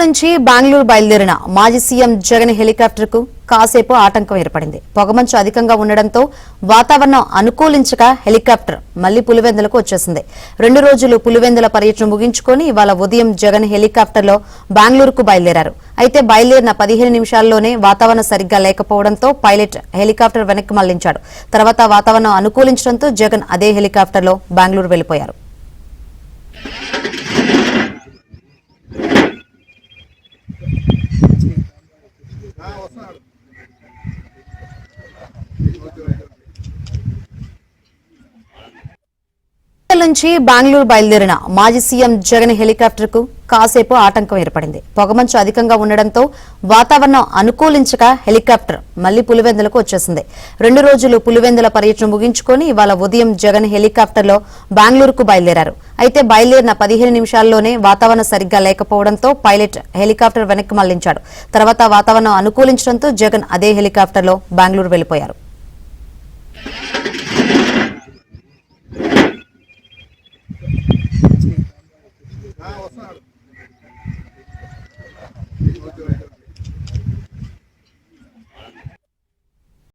నుంచి బెంగళూరు బయలుదేరిన మాజీ సీఎం జగన్ హెలికాప్టర్ కు కాసేపు ఆటంకం ఏర్పడింది. పొగమంచు అధికంగా ఉండడంతో వాతావరణం అనుకూలించక హెలికాప్టర్ మళ్లీ పులివెందులకు వచ్చేసింది. 2 రోజులు పులివెందుల పర్యటన ముగించుకొని ఇవాళ ఉదయం జగన్ హెలికాప్టర్లో బెంగళూరుకు బయలుదేరారు. అయితే బయలుదేరిన 15 నిమిషాల్లోనే వాతావరణం సరిగ్గా లేకపోవడంతో పైలట్ హెలికాప్టర్ వెనక్కి మళ్లించాడు. తర్వాత వాతావరణం అనుకూలించడంతో జగన్ అదే హెలికాప్టర్లో బెంగళూరు వెళ్లిపోయారు. నుంచి బెంగళూరు బయలుదేరిన మాజీ సీఎం జగన్ హెలికాప్టర్ కు కాసేపు ఆటంకం ఏర్పడింది. పొగమంచు అధికంగా ఉండడంతో వాతావరణం అనుకూలించక హెలికాప్టర్ మళ్లీ పులివెందులకు వచ్చేసింది. 2 రోజులు పులివెందుల పర్యటన ముగించుకొని ఇవాళ ఉదయం జగన్ హెలికాప్టర్లో బెంగళూరుకు బయలుదేరారు. అయితే బయలుదేరిన 15 నిమిషాల్లోనే వాతావరణం సరిగ్గా లేకపోవడంతో పైలట్ హెలికాప్టర్ వెనక్కి మళ్లించాడు. తర్వాత వాతావరణం అనుకూలించడంతో జగన్ అదే హెలికాప్టర్లో బెంగళూరు వెళ్లిపోయారు.